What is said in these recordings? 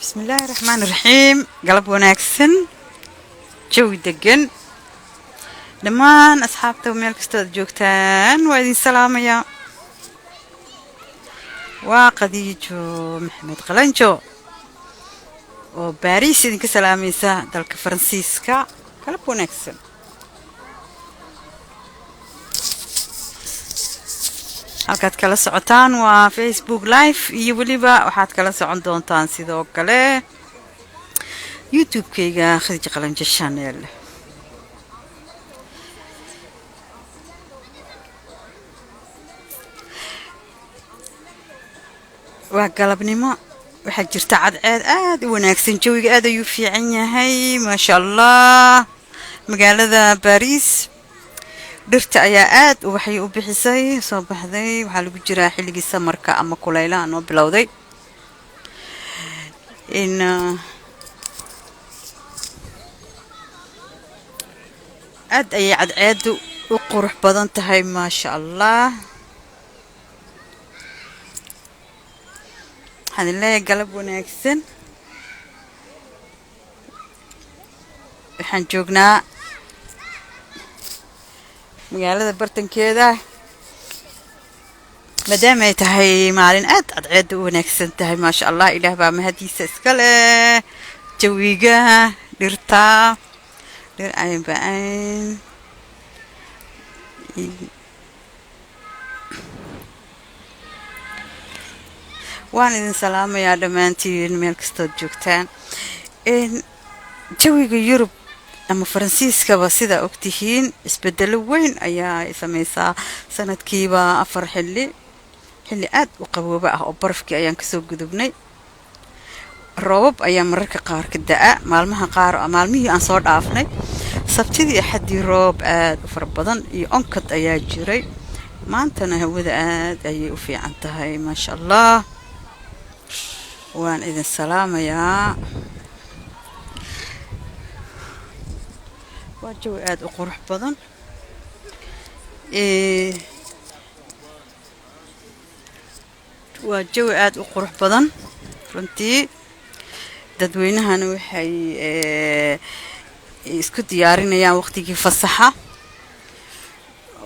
بسم الله الرحمن الرحيم قلب وناكسن جوي دقن لمان أصحابته وميل كستود جوكتان وإذن سلام يا وقديجو محمد قلنجو وباريس إذن كسلامي سا دالك فرانسيسكا قلب وناكسن halkaad kala socotaan waa Facebook live iyo waliba waxaad kala socon doontaan sidoo kale YouTube-kayga Khadija Qalanje channel waa galabnimo waxaa jirta cadceed aad u wanaagsan jawiga aad ayuu fiican yahay ma sha Allah magaalada Paris dhirta ayaa aad waxay u bixisay soo baxday waxa lagu jiraa xilligii samarka ama kulaylaha noo bilowday in aad ay cadceedu u qurux badan tahay ma sha Allah hadalay galab wanaagsan waxaan joognaa magaalada bartankeeda maadaama ay tahay maalin aad cadceed u wanaagsan tahay ma sha Allah ilaah baa mahadiisa iska leh jawiga dhirta dhir ay baan waan idin salaamayaa dhamaantiin meel kasta joogtaan jawiga Yurub ama Faransiiska ba sida ogtihiin isbedel weyn ayaa sameeyay sanadkiiba 4 xilli aad u qabooba ah oo barafkii ayaan ka soo gudubnay roobab ayaa mararka qaar ka daa maalmaha qaar maalmihii aan soo dhaafnay sabtidii axadii roob aad u far badan iyo onkad ayaa jiray maantana hawada aad ayay u fiican tahay ma sha Allah waan idin salaamayaa waa jawi aad u qurux badan waa jawi aad u qurux badan runtii dadweynahana waxay isku diyaarinayaan waqtigii fasaxa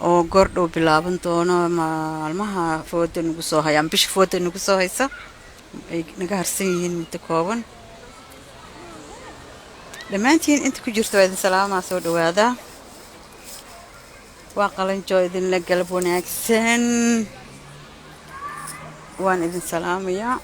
oo goordhow bilaaban doono maalmaha fooda nagu soo hayaan bisha fooda nagu soo haysa ay naga harsan yihiin muddo kooban dhamaantiin inta ku jirto idin salaama soo dhawaada waa qalanjo idin la galab wanaagsan waan idin salaamayaa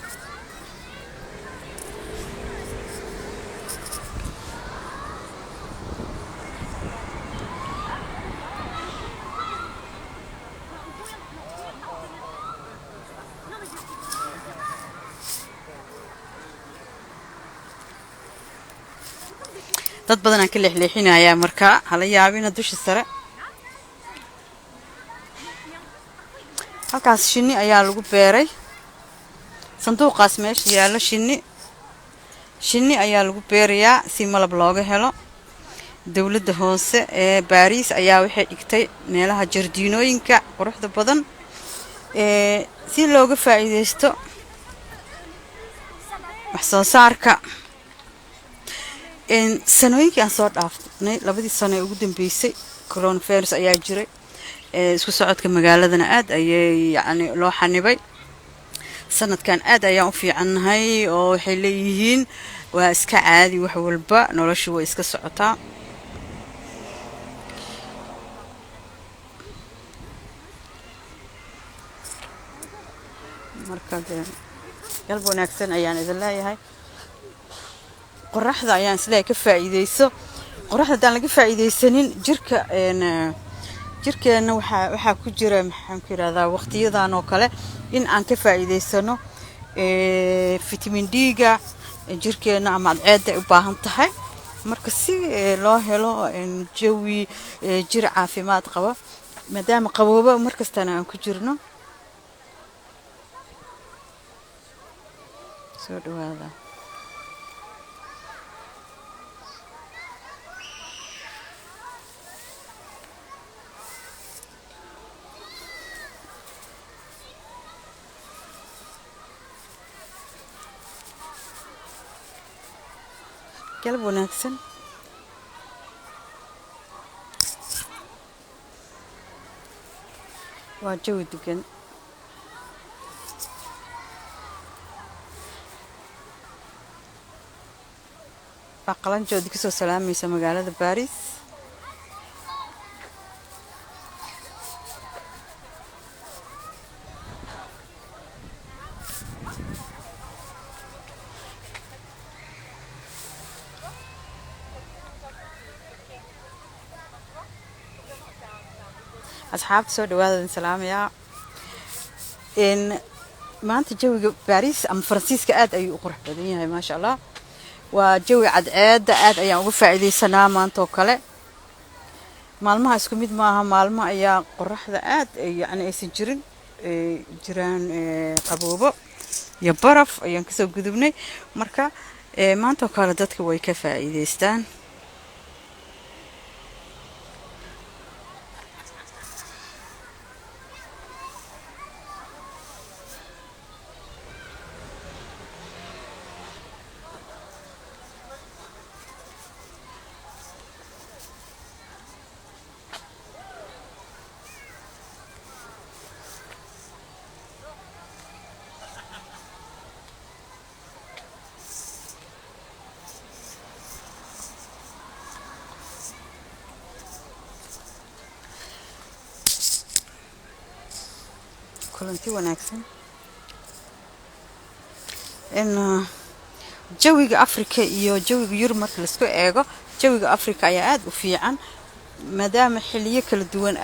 dad badan aan ka leexleexinayaa marka hala yaabina dusha sare halkaas shinni ayaa lagu beeray sanduuqaas meesha yaalo shinni ayaa lagu beerayaa si malab looga helo dawladda hoose ee Paris ayaa waxay dhigtay meelaha jardiinooyinka quruxda badan si looga faa'iideysto wax soo saarka sanooyinkii aan soo dhaafnay labadii sano ee ugu dambeysay coronavirus ayaa jiray isku socodka magaaladana aad ayay yani loo xanibay sanadkan aad ayaan u fiicannahay oo waxay leeyihiin waa iska caadi wax walba noloshu way iska socotaa marka galab wanaagsan ayaan idin leeyahay qorraxda ayaan isleeyahay ka faa'iideyso qorraxda hadaan laga faa'iideysanin jirkeena waxa ku jira maxaan ku yiraahdaa waqtiyadan oo kale in aan ka faa'iideysano vitamin D-ga jirkeena ama cadceed u baahan tahay marka si loo helo jawi jir caafimaad qaba maadaama qabooba markastana aan ku jirno soo dhawaada galab wanaagsan. waa jawi degan. waa qalanjoodi kasoo salaamaysa magaalada Paris. asxaabta soo dhawaada salaamaya in maanta jawiga Paris ama Faransiiska aad ayuu u qurux badan yahay maasha Allah. waa jawi cadceeda aad ayaan uga faa'iideysanaa maanta oo kale. maalmaha isku mid maaha, maalmo ayaa qorraxda aad yacni aysan jirin jiraan qaboobo iyo baraf ayaan kasoo gudubnay. marka maanta oo kale dadka way ka faa'iideystaan. kulanti wanaagsan in jawiga Afrika iyo jawiga Yurub marka la isku eego, jawiga Afrika ayaa aad u fiican maadaama xilliyo kala duwan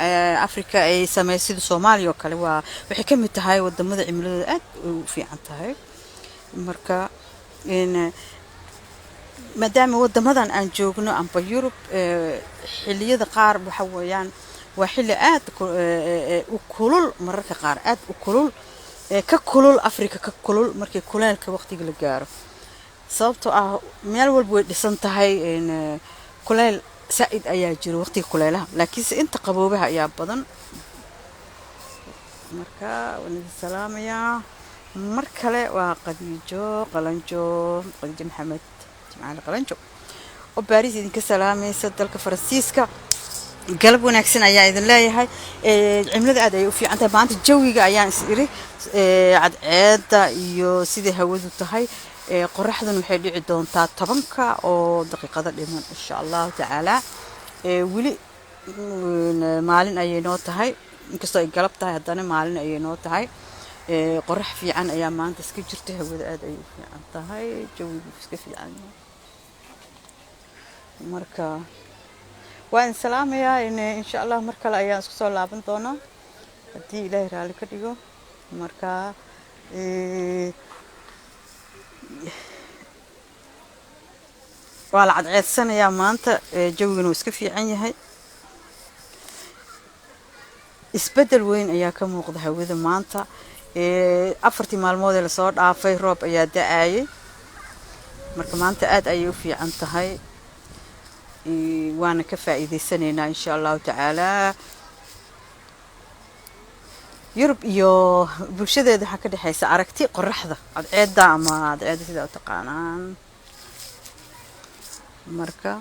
Afrika ay sameeyay sida Soomaaliya oo kale. waxay ka mid tahay wadamada cimilada aad u fiican tahay. marka in maadaama wadamadan aan joogno amba Yurub xilliyada qaar waxa weeyaan waa xilli aad u kulul, mararka qaar aad u kulul ka kulul Afrika ka kulul markii kuleelka waqtiga la gaaro. sababtoo ah meel walba way dhisan tahay in kuleel saaid ayaa jiro waqtiga kuleelaha, laakiinse inta qaboobaha ayaa badan. marka waan salaamaya mar kale. waa Khadiijo Maxamed Jimcaale Qalanjo oo Paris idinka salaamaysa dalka Faransiiska. galab wanaagsan ayaa idin leeyahay. cimilada aad ay u fiican tahay maanta. jawiga ayaan is iri cadceeda iyo sidii hawadu tahay. qorraxdan waxay dhici doontaa 10 oo daqiiqado dhiman insha Allah taala. wili maalin ayay noo tahay, inkastoo ay galab tahay haddana maalin ayay noo tahay. qorrax fiican ayaa maanta iska jirta, hawada aad ay u fiican tahay, jawigu iska fiican. marka waan salaamayaa insha Allah mar kale ayaan isku soo laaban doonaa haddii Ilaahay raali ka dhigo. marka waa la cadceedsanayaa maanta. jawiguna iska fiican yahay. isbedel weyn ayaa ka muuqda hawada maanta. 4 maalmood ee la soo dhaafay roob ayaa da'ayay. marka maanta aad ayay u fiican tahay. waana ka faa'iideysanayna insha Allah taala. Yurub iyo bulshadeeda waxa ka dhaxaysa aragti qorraxda cadceeda ama cadceeda sida u taqaanaan. marka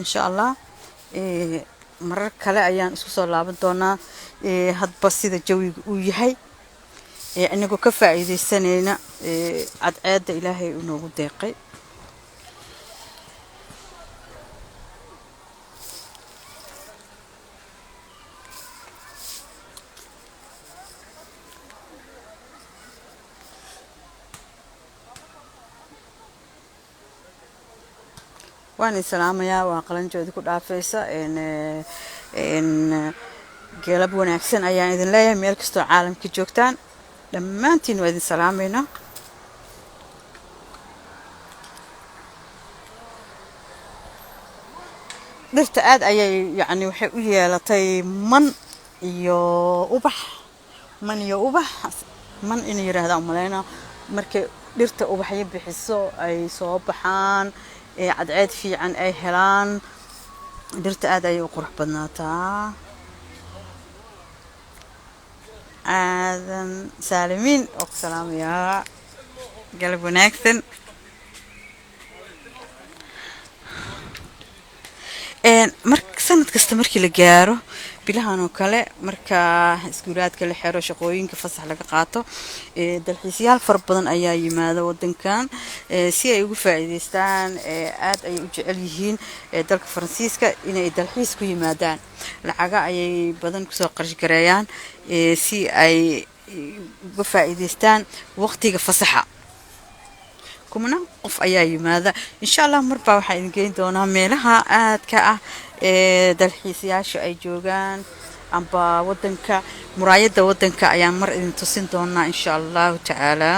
insha Allah marar kale ayaan isku soo laaban doonaa hadba sida jawigu uu yahay inagoo ka faa'iideysanayna cadceeda Ilaahay uu noogu deeqay. waan salaamayaa. waa qalanjoodi ku dhaafaysa galab wanaagsan ayaan idin leeyahay meel kastoo caalamka joogtaan. dhammaantiin waa idin salaamayna. dhirta aad ayay yacni waxay u yeelatay man iyo ubax. man inay yiraahdaan umaleynaa markay dhirta ubaxyo bixiso ay soo baxaan cadceed fiican ay helaan. dhirta aad ayay u qurux badnaataa. aadan saalimiin oo salaamaya galab wanaagsan. marka sanad kasta markii la gaaro bilahan oo kale marka iskuulaadka la xiro shaqooyinka fasax laga qaato dalxiisyaal fara badan ayaa yimaada wadankan si ay ugu faa'iideystaan aad ay u jecel yihiin dalka Faransiiska inay dalxiis ku yimaadaan lacaga ayay badan ku soo qarash gareeyaan si ay uga faa'iideystaan waqtiga fasaxa kumana qof ayaa yimaada insha Allah marba waxa idin geyn doonaa meelaha aad ka ah dalxiisayaasha ay joogaan amba wadanka muraayada wadanka ayaa mar idin tusin doonaa insha Allah ta'ala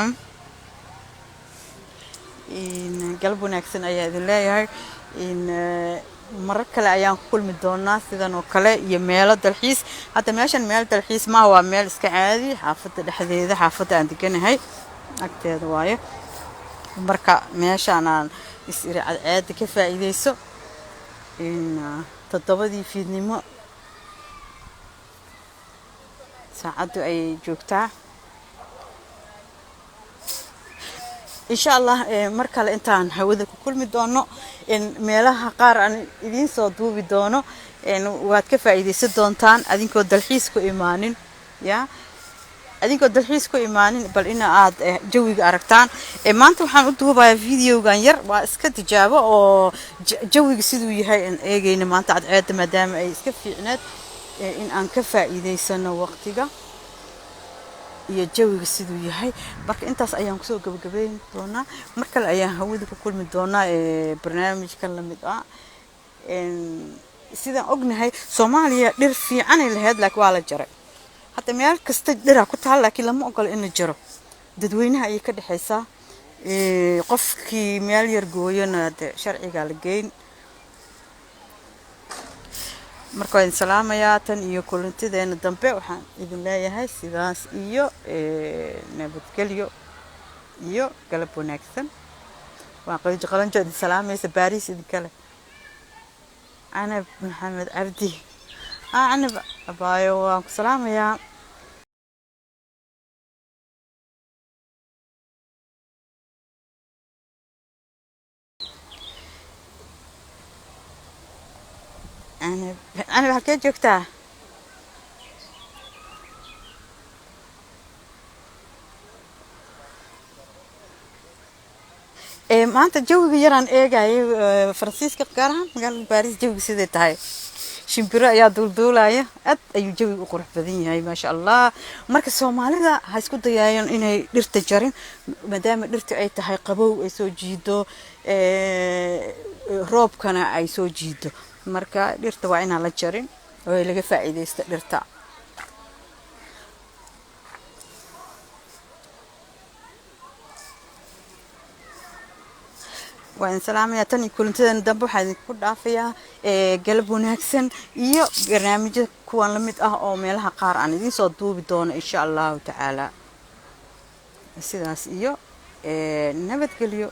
in galab wanaagsan ayaa idin leeyahay in marar kale ayaan ku kulmi doonaa sidan oo kale iyo meelo dalxiis hadda meeshan meel dalxiis ma waa meel iska caadi xaafada dhexdeeda xaafada aan deganahay agteeda waaye marka meeshaan aan isiracad ka faa'iideyso in todobadii fiidnimo saacadu ay joogtaa insha Allah mar kale intaan hawada ku kulmi doono in meelaha qaar aan idin soo duubi doono in waad ka faa'iideysan doontaan adinkoo dalxiis ku imaanin ya adinkoo dalxiis ku imaanin bal in aad jawiga aragtaan maanta waxaan u duubayaa videogan yar waa iska tijaabo oo jawiga siduu yahay in eegayna maanta cadceed maadaama ay iska fiicneed in aan ka faa'iideysano waqtiga iyo jawiga siduu yahay marka intaas ayaan ku soo gabagabeyn doonaa mar kale ayaan hawada ku kulmi doonaa barnaamijkan la mid ah sidaan ognahay Soomaaliya dhir fiican ay lahayd laakiin waa la jaray hadda meel kasta dhira ku taal laakiin lama ogol in la jaro dadweynaha ay ka dhaxaysaa qofkii meel yar gooyana sharciga la geyn marka in salaamaya tan iyo kulantideena dambe waxaan idin leeyahay sidaas iyo nabadgelyo iyo galab wanaagsan waan qalanjo idin salaamaysa Paris idin kale ana Maxamed Abdi أنا بايو سلام يا أنا بحكي جوكتا ما أنت جوك يران إيه جاي فرانسيسكا قارها قال باريس جوك سيدة تاي shimbiro ayaa duulduulaya aad ayuu jawigu qurux badan yahay ma sha Allah marka Soomaalida ha isku dayayaan inay dhirta jarin maadaama dhirta ay tahay qabow ay soo jiido roobkana ay soo jiido marka dhirta waa in aan la jarin oo laga faa'iideysto dhirta وإن سلام يا تاني كل انتظر ندبو حد كل عافية قلب ونكسن إيو برنامج كوان لمد أو ميلها قار عن دي صدو بدون إن شاء الله تعالى السيداس إيو نبت قليو